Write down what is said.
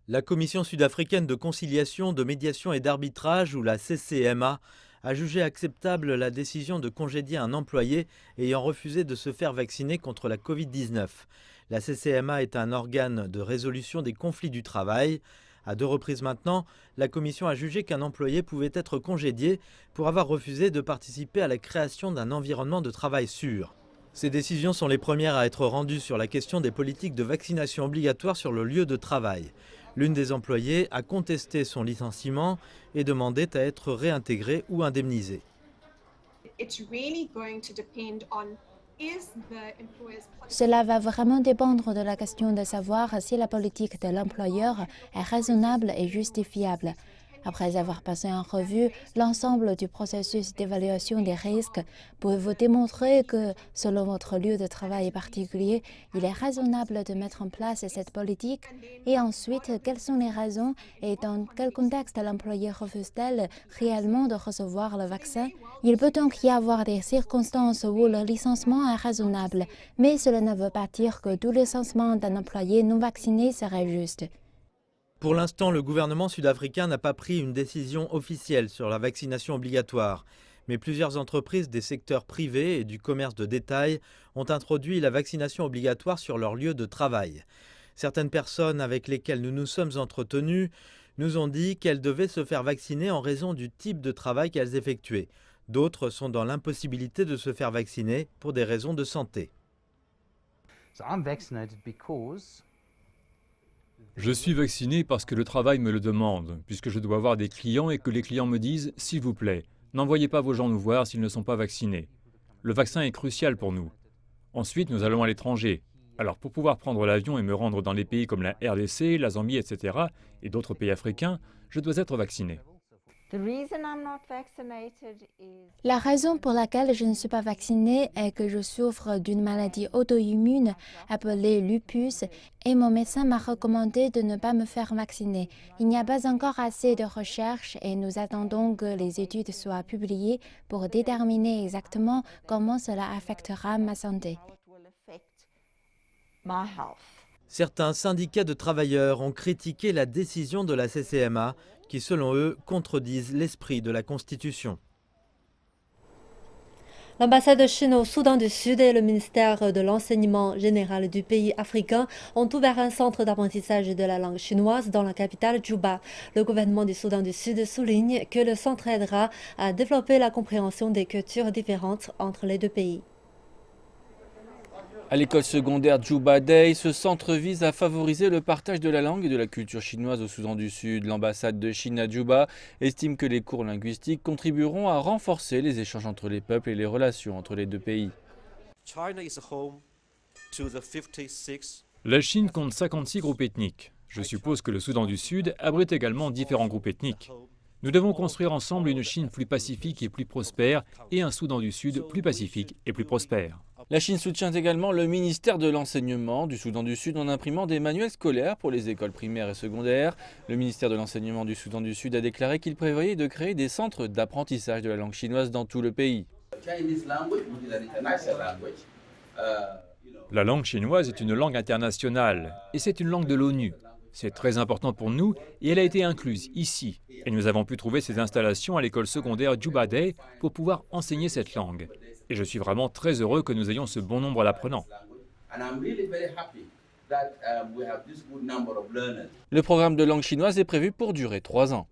La Commission sud-africaine de conciliation, de médiation et d'arbitrage, ou la CCMA, a jugé acceptable la décision de congédier un employé ayant refusé de se faire vacciner contre la Covid-19. La CCMA est un organe de résolution des conflits du travail. À 2 reprises maintenant, la Commission a jugé qu'un employé pouvait être congédié pour avoir refusé de participer à la création d'un environnement de travail sûr. Ces décisions sont les premières à être rendues sur la question des politiques de vaccination obligatoire sur le lieu de travail. L'une des employées a contesté son licenciement et demandait à être réintégrée ou indemnisée. Cela va vraiment dépendre de la question de savoir si la politique de l'employeur est raisonnable et justifiable. Après avoir passé en revue l'ensemble du processus d'évaluation des risques, pouvez-vous démontrer que, selon votre lieu de travail particulier, il est raisonnable de mettre en place cette politique? Et ensuite, quelles sont les raisons et dans quel contexte l'employé refuse-t-elle réellement de recevoir le vaccin? Il peut donc y avoir des circonstances où le licenciement est raisonnable, mais cela ne veut pas dire que tout licenciement d'un employé non vacciné serait juste. Pour l'instant, le gouvernement sud-africain n'a pas pris une décision officielle sur la vaccination obligatoire. Mais plusieurs entreprises des secteurs privés et du commerce de détail ont introduit la vaccination obligatoire sur leur lieu de travail. Certaines personnes avec lesquelles nous nous sommes entretenus nous ont dit qu'elles devaient se faire vacciner en raison du type de travail qu'elles effectuaient. D'autres sont dans l'impossibilité de se faire vacciner pour des raisons de santé. Je suis vacciné parce que le travail me le demande, puisque je dois avoir des clients et que les clients me disent « s'il vous plaît, n'envoyez pas vos gens nous voir s'ils ne sont pas vaccinés ». Le vaccin est crucial pour nous. Ensuite, nous allons à l'étranger. Alors pour pouvoir prendre l'avion et me rendre dans des pays comme la RDC, la Zambie, etc., et d'autres pays africains, je dois être vacciné. La raison pour laquelle je ne suis pas vaccinée est que je souffre d'une maladie auto-immune appelée lupus et mon médecin m'a recommandé de ne pas me faire vacciner. Il n'y a pas encore assez de recherches et nous attendons que les études soient publiées pour déterminer exactement comment cela affectera ma santé. Certains syndicats de travailleurs ont critiqué la décision de la CCMA qui, selon eux, contredisent l'esprit de la Constitution. L'ambassade de Chine au Soudan du Sud et le ministère de l'Enseignement général du pays africain ont ouvert un centre d'apprentissage de la langue chinoise dans la capitale Djouba. Le gouvernement du Soudan du Sud souligne que le centre aidera à développer la compréhension des cultures différentes entre les deux pays. À l'école secondaire Djouba Day, ce centre vise à favoriser le partage de la langue et de la culture chinoise au Soudan du Sud. L'ambassade de Chine à Djouba estime que les cours linguistiques contribueront à renforcer les échanges entre les peuples et les relations entre les deux pays. La Chine compte 56 groupes ethniques. Je suppose que le Soudan du Sud abrite également différents groupes ethniques. Nous devons construire ensemble une Chine plus pacifique et plus prospère et un Soudan du Sud plus pacifique et plus prospère. La Chine soutient également le ministère de l'Enseignement du Soudan du Sud en imprimant des manuels scolaires pour les écoles primaires et secondaires. Le ministère de l'Enseignement du Soudan du Sud a déclaré qu'il prévoyait de créer des centres d'apprentissage de la langue chinoise dans tout le pays. La langue chinoise est une langue internationale et c'est une langue de l'ONU. C'est très important pour nous et elle a été incluse ici. Et nous avons pu trouver ces installations à l'école secondaire Djouba Day pour pouvoir enseigner cette langue. Et je suis vraiment très heureux que nous ayons ce bon nombre d'apprenants. Le programme de langue chinoise est prévu pour durer 3 ans.